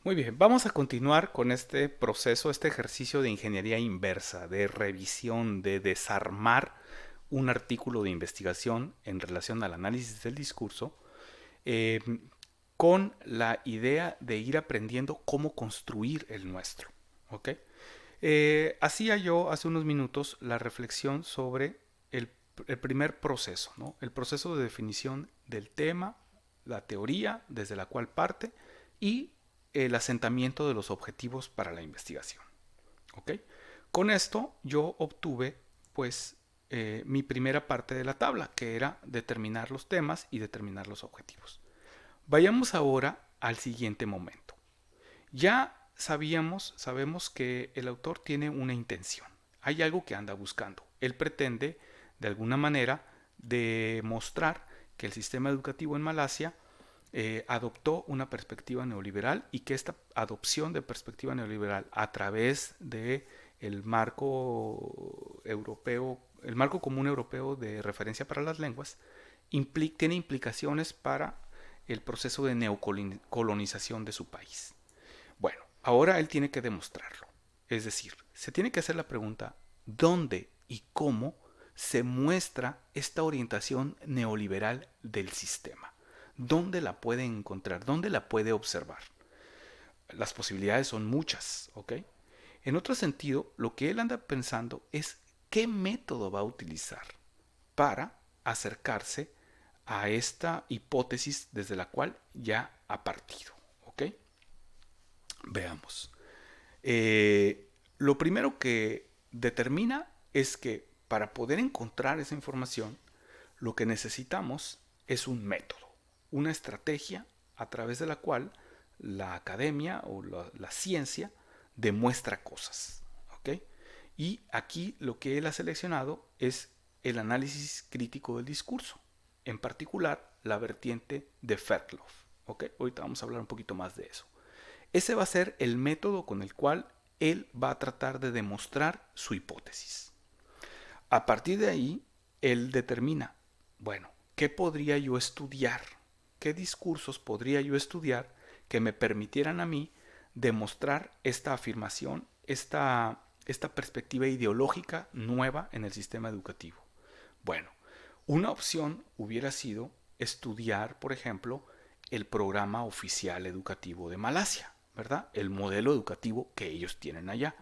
Muy bien, vamos a continuar con este proceso, este ejercicio de ingeniería inversa, de revisión, de desarmar un artículo de investigación en relación al análisis del discurso, eh, con la idea de ir aprendiendo cómo construir el nuestro. ¿Ok? Hacía yo hace unos minutos la reflexión sobre el, el primer proceso, ¿no? El proceso de definición del tema, la teoría desde la cual parte y el asentamiento de los objetivos para la investigación. ¿Ok? Con esto yo obtuve pues mi primera parte de la tabla, que era determinar los temas y determinar los objetivos. Vayamos ahora al siguiente momento. Ya sabemos que el autor tiene una intención. Hay algo que anda buscando. Él pretende, de alguna manera, demostrar que el sistema educativo en Malasia adoptó una perspectiva neoliberal y que esta adopción de perspectiva neoliberal a través de el marco europeo, el marco común europeo de referencia para las lenguas, tiene implicaciones para el proceso de neocolonización de su país. Bueno, ahora él tiene que demostrarlo. Es decir, se tiene que hacer la pregunta, ¿dónde y cómo se muestra esta orientación neoliberal del sistema? ¿Dónde la puede encontrar? ¿Dónde la puede observar? Las posibilidades son muchas, ¿ok? En otro sentido, lo que él anda pensando es qué método va a utilizar para acercarse a esta hipótesis desde la cual ya ha partido, ¿ok? Veamos. Lo primero que determina es que para poder encontrar esa información, lo que necesitamos es un método, una estrategia a través de la cual la academia o la ciencia demuestra cosas. ¿Ok? Y aquí lo que él ha seleccionado es el análisis crítico del discurso, en particular la vertiente de Fairclough. ¿Ok? Ahorita vamos a hablar un poquito más de eso. Ese va a ser el método con el cual él va a tratar de demostrar su hipótesis. A partir de ahí, él determina, bueno, ¿qué podría yo estudiar? ¿Qué discursos podría yo estudiar que me permitieran a mí demostrar esta afirmación, esta perspectiva ideológica nueva en el sistema educativo? Bueno, una opción hubiera sido estudiar, por ejemplo, el programa oficial educativo de Malasia, ¿verdad? El modelo educativo que ellos tienen allá.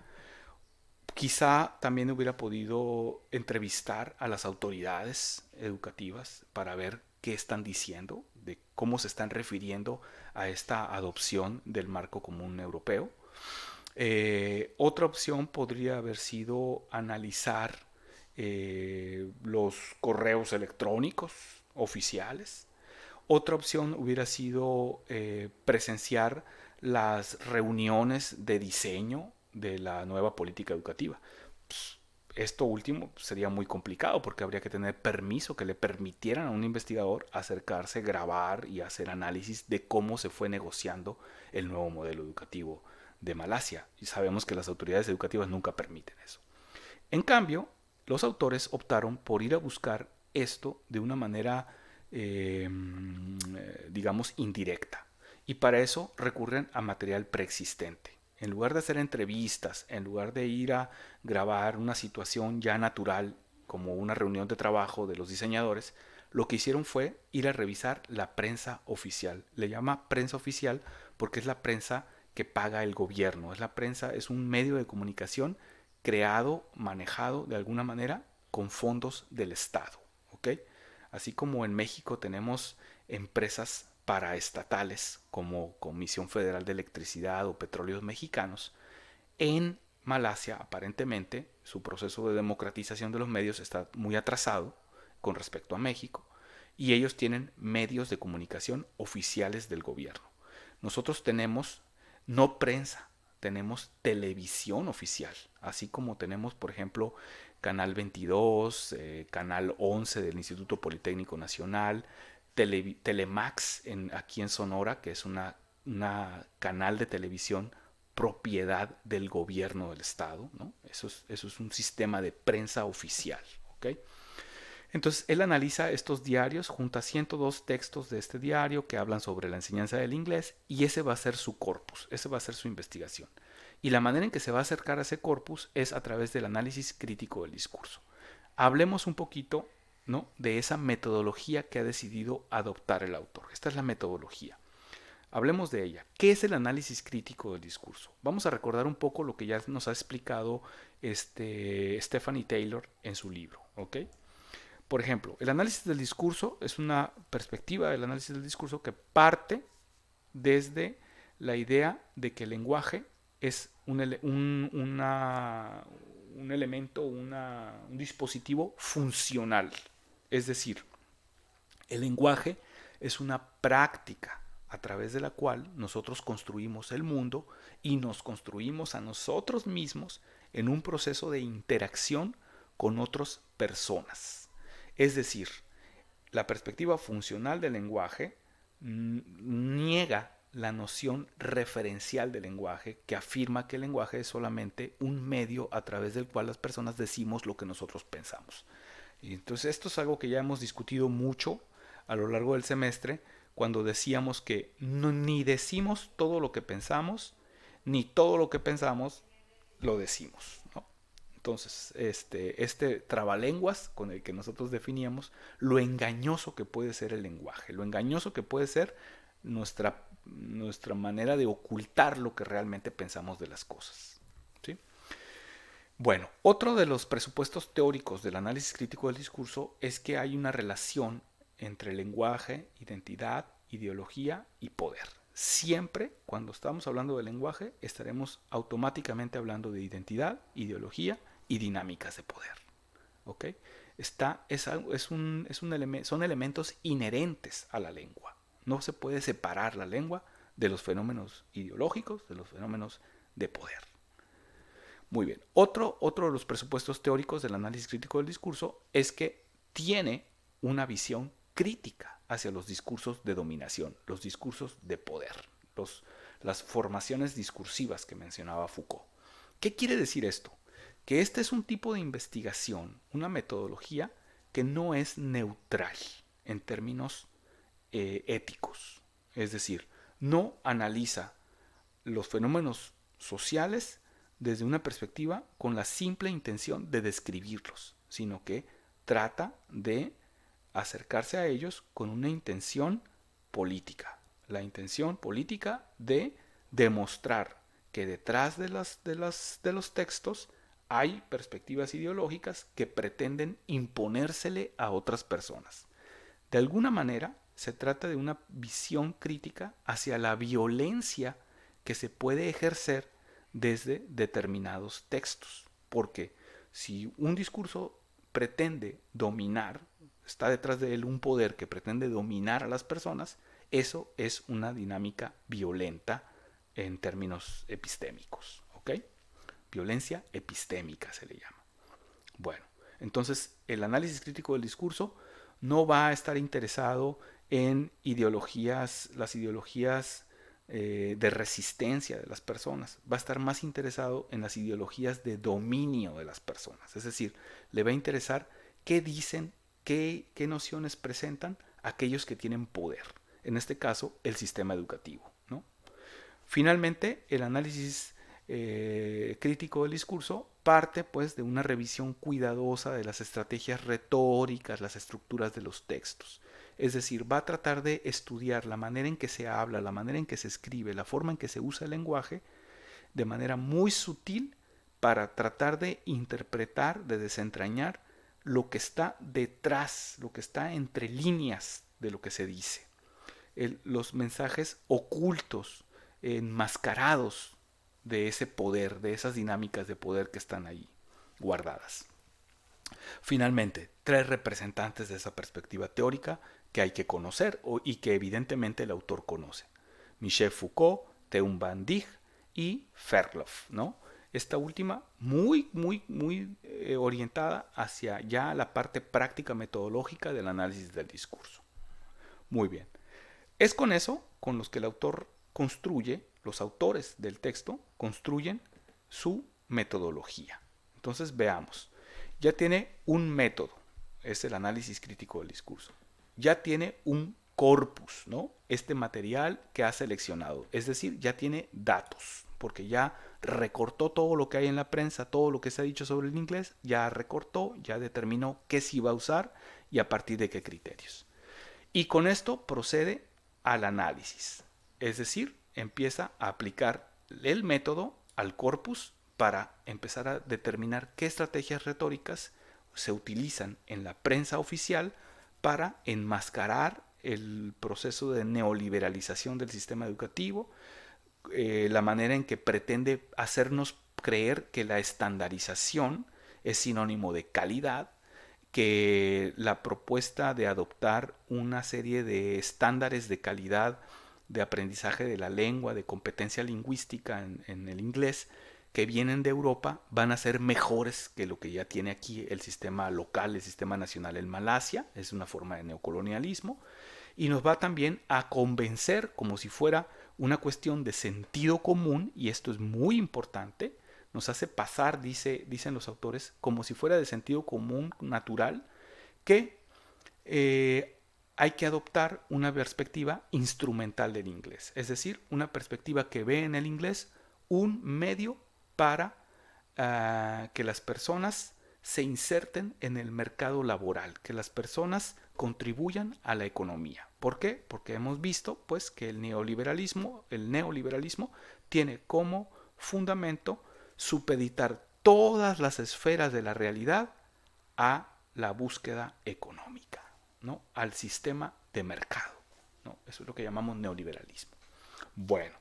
Quizá también hubiera podido entrevistar a las autoridades educativas para ver qué están diciendo, de cómo se están refiriendo a esta adopción del marco común europeo. Otra opción podría haber sido analizar los correos electrónicos oficiales. Otra opción hubiera sido presenciar las reuniones de diseño de la nueva política educativa. Pues, esto último sería muy complicado porque habría que tener permiso que le permitieran a un investigador acercarse, grabar y hacer análisis de cómo se fue negociando el nuevo modelo educativo de Malasia. Y sabemos que las autoridades educativas nunca permiten eso. En cambio, los autores optaron por ir a buscar esto de una manera, digamos, indirecta. Y para eso recurren a material preexistente. En lugar de hacer entrevistas, en lugar de ir a grabar una situación ya natural, como una reunión de trabajo de los diseñadores, lo que hicieron fue ir a revisar la prensa oficial. Le llama prensa oficial porque es la prensa que paga el gobierno. Es la prensa, es un medio de comunicación creado, manejado de alguna manera con fondos del Estado. ¿Ok? Así como en México tenemos empresas paraestatales como Comisión Federal de Electricidad o Petróleos Mexicanos, en Malasia aparentemente su proceso de democratización de los medios está muy atrasado con respecto a México y ellos tienen medios de comunicación oficiales del gobierno. Nosotros tenemos no prensa, tenemos televisión oficial, así como tenemos, por ejemplo, Canal 22, Canal 11 del Instituto Politécnico Nacional, Telemax aquí en Sonora, que es una canal de televisión propiedad del gobierno del estado, ¿no? Eso es un sistema de prensa oficial, ¿ok? Entonces, él analiza estos diarios, junta 102 textos de este diario que hablan sobre la enseñanza del inglés y ese va a ser su corpus, ese va a ser su investigación. Y la manera en que se va a acercar a ese corpus es a través del análisis crítico del discurso. Hablemos un poquito, ¿no?, de esa metodología que ha decidido adoptar el autor. Esta es la metodología. Hablemos de ella. ¿Qué es el análisis crítico del discurso? Vamos a recordar un poco lo que ya nos ha explicado Stephanie Taylor en su libro, ¿ok? Por ejemplo, el análisis del discurso es una perspectiva del análisis del discurso que parte desde la idea de que el lenguaje es un elemento, un dispositivo funcional. Es decir, el lenguaje es una práctica a través de la cual nosotros construimos el mundo y nos construimos a nosotros mismos en un proceso de interacción con otras personas. Es decir, la perspectiva funcional del lenguaje niega la noción referencial del lenguaje, que afirma que el lenguaje es solamente un medio a través del cual las personas decimos lo que nosotros pensamos. Y entonces esto es algo que ya hemos discutido mucho a lo largo del semestre, cuando decíamos que ni decimos todo lo que pensamos, ni todo lo que pensamos lo decimos, ¿no? Entonces, este trabalenguas con el que nosotros definíamos lo engañoso que puede ser el lenguaje, lo engañoso que puede ser nuestra manera de ocultar lo que realmente pensamos de las cosas, ¿sí? Bueno, otro de los presupuestos teóricos del análisis crítico del discurso es que hay una relación entre lenguaje, identidad, ideología y poder. Siempre, cuando estamos hablando de lenguaje, estaremos automáticamente hablando de identidad, ideología y dinámicas de poder. ¿Ok? Son elementos inherentes a la lengua. No se puede separar la lengua de los fenómenos ideológicos, de los fenómenos de poder. Muy bien. Otro de los presupuestos teóricos del análisis crítico del discurso es que tiene una visión crítica hacia los discursos de dominación, los discursos de poder, las formaciones discursivas que mencionaba Foucault. ¿Qué quiere decir esto? Que este es un tipo de investigación, una metodología que no es neutral en términos éticos. Es decir, no analiza los fenómenos sociales desde una perspectiva con la simple intención de describirlos, sino que trata de acercarse a ellos con una intención política. La intención política de demostrar que detrás de los textos hay perspectivas ideológicas que pretenden imponérsele a otras personas. De alguna manera, se trata de una visión crítica hacia la violencia que se puede ejercer desde determinados textos. Porque si un discurso pretende dominar, está detrás de él un poder que pretende dominar a las personas, eso es una dinámica violenta en términos epistémicos. ¿Ok? Violencia epistémica se le llama. Bueno, entonces el análisis crítico del discurso no va a estar interesado en las ideologías de resistencia de las personas. Va a estar más interesado en las ideologías de dominio de las personas. Es decir, le va a interesar qué dicen, qué nociones presentan aquellos que tienen poder. En este caso, el sistema educativo, ¿no? Finalmente, el análisis crítico del discurso parte pues de una revisión cuidadosa de las estrategias retóricas, las estructuras de los textos. Es decir, va a tratar de estudiar la manera en que se habla, la manera en que se escribe, la forma en que se usa el lenguaje de manera muy sutil para tratar de interpretar, de desentrañar lo que está detrás, lo que está entre líneas de lo que se dice. Los mensajes ocultos, enmascarados de ese poder, de esas dinámicas de poder que están ahí guardadas. Finalmente, tres representantes de esa perspectiva teórica que hay que conocer y que evidentemente el autor conoce. Michel Foucault, Teun van Dijk y Verlof, ¿no? Esta última muy orientada hacia ya la parte práctica metodológica del análisis del discurso. Muy bien. Es con eso con los que el autor construye, los autores del texto construyen su metodología. Entonces veamos, ya tiene un método, es el análisis crítico del discurso. Ya tiene un corpus, ¿no? Este material que ha seleccionado. Es decir, ya tiene datos, porque ya recortó todo lo que hay en la prensa, todo lo que se ha dicho sobre el inglés, ya recortó, ya determinó qué sí va a usar y a partir de qué criterios. Y con esto procede al análisis. Es decir, empieza a aplicar el método al corpus para empezar a determinar qué estrategias retóricas se utilizan en la prensa oficial para enmascarar el proceso de neoliberalización del sistema educativo, la manera en que pretende hacernos creer que la estandarización es sinónimo de calidad, que la propuesta de adoptar una serie de estándares de calidad de aprendizaje de la lengua, de competencia lingüística en el inglés, que vienen de Europa, van a ser mejores que lo que ya tiene aquí el sistema local, el sistema nacional en Malasia, es una forma de neocolonialismo, y nos va también a convencer como si fuera una cuestión de sentido común, y esto es muy importante, nos hace pasar, dicen los autores, como si fuera de sentido común natural, que hay que adoptar una perspectiva instrumental del inglés, es decir, una perspectiva que ve en el inglés un medio para que las personas se inserten en el mercado laboral, que las personas contribuyan a la economía. ¿Por qué? Porque hemos visto pues que el neoliberalismo tiene como fundamento supeditar todas las esferas de la realidad a la búsqueda económica, ¿no? Al sistema de mercado, ¿no? Eso es lo que llamamos neoliberalismo. Bueno,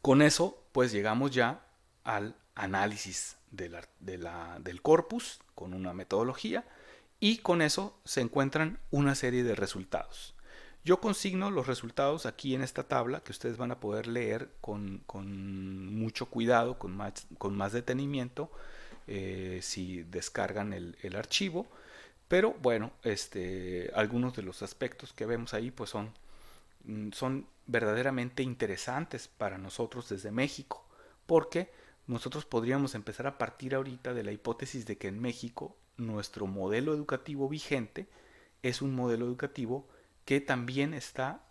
con eso pues llegamos ya al análisis del corpus con una metodología y con eso se encuentran una serie de resultados. Yo consigno los resultados aquí en esta tabla que ustedes van a poder leer con mucho cuidado, con más detenimiento, si descargan el archivo. Pero bueno, algunos de los aspectos que vemos ahí pues son verdaderamente interesantes para nosotros desde México, porque nosotros podríamos empezar a partir ahorita de la hipótesis de que en México nuestro modelo educativo vigente es un modelo educativo que también está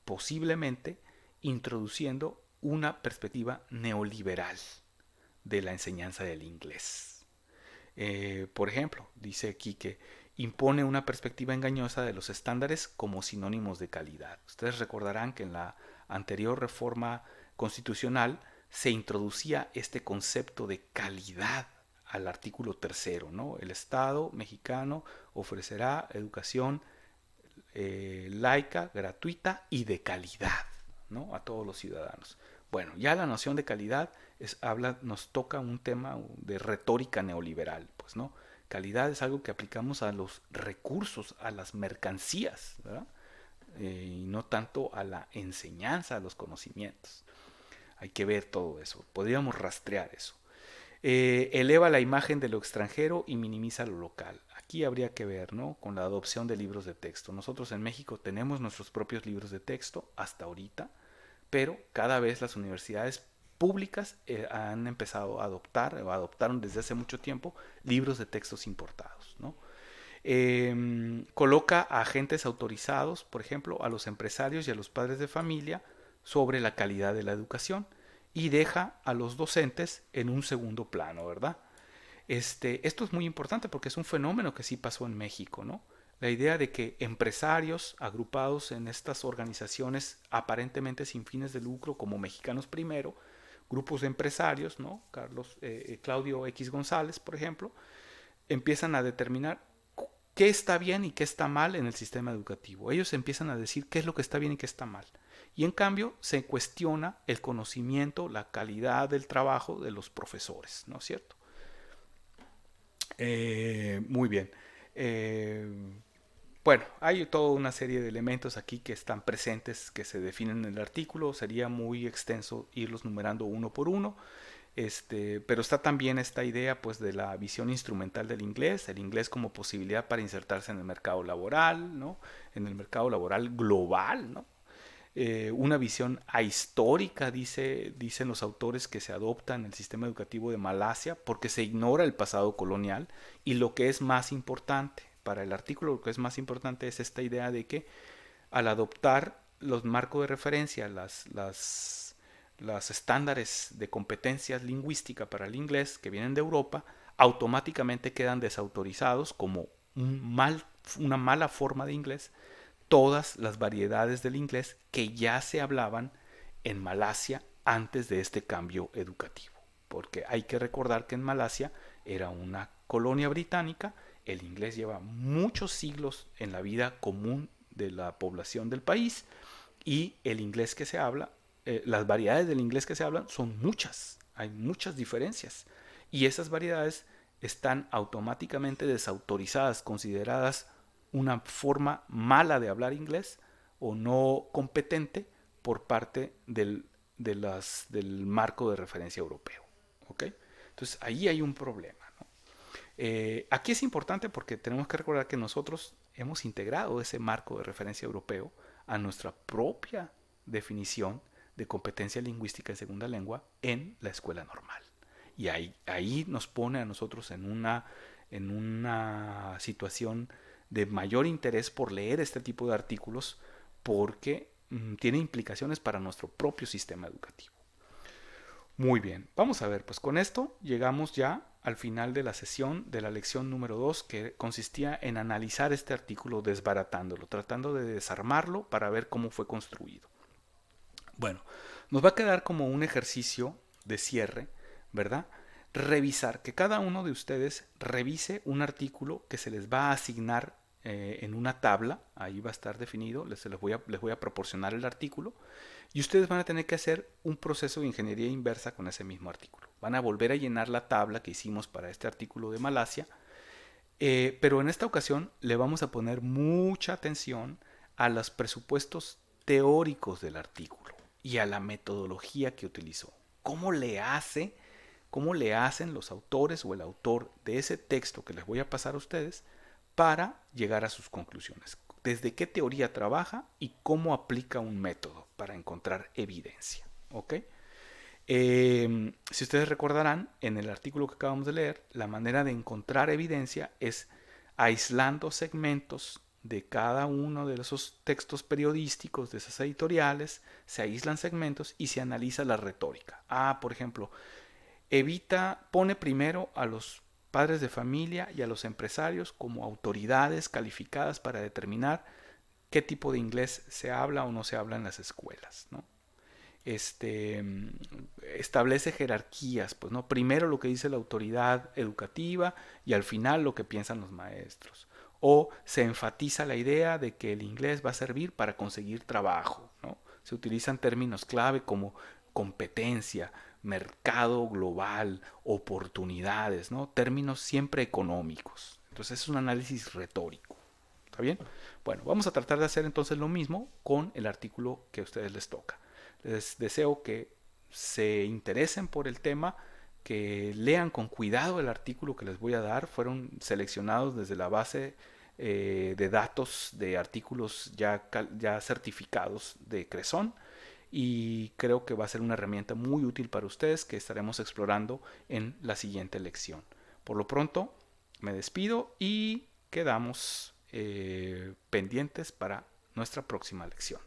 posiblemente introduciendo una perspectiva neoliberal de la enseñanza del inglés. Por ejemplo, dice aquí que impone una perspectiva engañosa de los estándares como sinónimos de calidad. Ustedes recordarán que en la anterior reforma constitucional se introducía este concepto de calidad al artículo tercero, ¿no? El Estado mexicano ofrecerá educación laica, gratuita y de calidad, ¿no? A todos los ciudadanos. Bueno, ya la noción de calidad nos toca un tema de retórica neoliberal, pues, ¿no? Calidad es algo que aplicamos a los recursos, a las mercancías, ¿verdad? Y no tanto a la enseñanza, a los conocimientos. Hay que ver todo eso, podríamos rastrear eso. Eleva la imagen de lo extranjero y minimiza lo local. Aquí habría que ver, ¿no? Con la adopción de libros de texto. Nosotros en México tenemos nuestros propios libros de texto hasta ahorita, pero cada vez las universidades públicas han empezado a adoptar, o adoptaron desde hace mucho tiempo, libros de textos importados, ¿no? Coloca a agentes autorizados, por ejemplo, a los empresarios y a los padres de familia sobre la calidad de la educación y deja a los docentes en un segundo plano, ¿verdad? Esto es muy importante porque es un fenómeno que sí pasó en México, ¿no? La idea de que empresarios agrupados en estas organizaciones aparentemente sin fines de lucro como Mexicanos Primero, grupos de empresarios, ¿no? Claudio X González, por ejemplo, empiezan a determinar qué está bien y qué está mal en el sistema educativo. Ellos empiezan a decir qué es lo que está bien y qué está mal. Y en cambio se cuestiona el conocimiento, la calidad del trabajo de los profesores, ¿no es cierto? Muy bien. Eh, bueno, hay toda una serie de elementos aquí que están presentes, que se definen en el artículo. Sería muy extenso irlos numerando uno por uno. Pero está también esta idea pues de la visión instrumental del inglés, el inglés como posibilidad para insertarse en el mercado laboral, ¿no? En el mercado laboral global, ¿no? una visión ahistórica, dicen los autores, que se adopta en el sistema educativo de Malasia porque se ignora el pasado colonial. Y lo que es más importante, para el artículo lo que es más importante es esta idea de que al adoptar los marcos de referencia, las estándares de competencias lingüística para el inglés que vienen de Europa, automáticamente quedan desautorizados como una mala forma de inglés todas las variedades del inglés que ya se hablaban en Malasia antes de este cambio educativo. Porque hay que recordar que en Malasia era una colonia británica, el inglés lleva muchos siglos en la vida común de la población del país, y el inglés que se habla, las variedades del inglés que se hablan son muchas, hay muchas diferencias, y esas variedades están automáticamente desautorizadas, consideradas una forma mala de hablar inglés o no competente por parte del marco de referencia europeo. ¿Ok? Entonces ahí hay un problema. ¿No? Aquí es importante porque tenemos que recordar que nosotros hemos integrado ese marco de referencia europeo a nuestra propia definición de competencia lingüística en segunda lengua en la escuela normal. Y ahí nos pone a nosotros en una situación de mayor interés por leer este tipo de artículos porque tiene implicaciones para nuestro propio sistema educativo. Muy bien, vamos a ver, pues con esto llegamos ya al final de la sesión de la lección número 2, que consistía en analizar este artículo desbaratándolo, tratando de desarmarlo para ver cómo fue construido. Bueno, nos va a quedar como un ejercicio de cierre, ¿verdad? Revisar, que cada uno de ustedes revise un artículo que se les va a asignar en una tabla, ahí va a estar definido, les voy a proporcionar el artículo, y ustedes van a tener que hacer un proceso de ingeniería inversa con ese mismo artículo. Van a volver a llenar la tabla que hicimos para este artículo de Malasia, pero en esta ocasión le vamos a poner mucha atención a los presupuestos teóricos del artículo y a la metodología que utilizó. ¿Cómo le hacen los autores o el autor de ese texto que les voy a pasar a ustedes para llegar a sus conclusiones? ¿Desde qué teoría trabaja y cómo aplica un método para encontrar evidencia? ¿Ok? Si ustedes recordarán, en el artículo que acabamos de leer, la manera de encontrar evidencia es aislando segmentos de cada uno de esos textos periodísticos, de esas editoriales, se aíslan segmentos y se analiza la retórica. Por ejemplo, pone primero a los padres de familia y a los empresarios como autoridades calificadas para determinar qué tipo de inglés se habla o no se habla en las escuelas, ¿no? Establece jerarquías, pues, ¿no? Primero lo que dice la autoridad educativa y al final lo que piensan los maestros. O se enfatiza la idea de que el inglés va a servir para conseguir trabajo, ¿no? Se utilizan términos clave como competencia, mercado global, oportunidades, ¿no? Términos siempre económicos. Entonces es un análisis retórico. ¿Está bien? Bueno, vamos a tratar de hacer entonces lo mismo con el artículo que a ustedes les toca. Les deseo que se interesen por el tema, que lean con cuidado el artículo que les voy a dar. Fueron seleccionados desde la base de datos de artículos ya certificados de Cresson, y creo que va a ser una herramienta muy útil para ustedes que estaremos explorando en la siguiente lección. Por lo pronto, me despido y quedamos pendientes para nuestra próxima lección.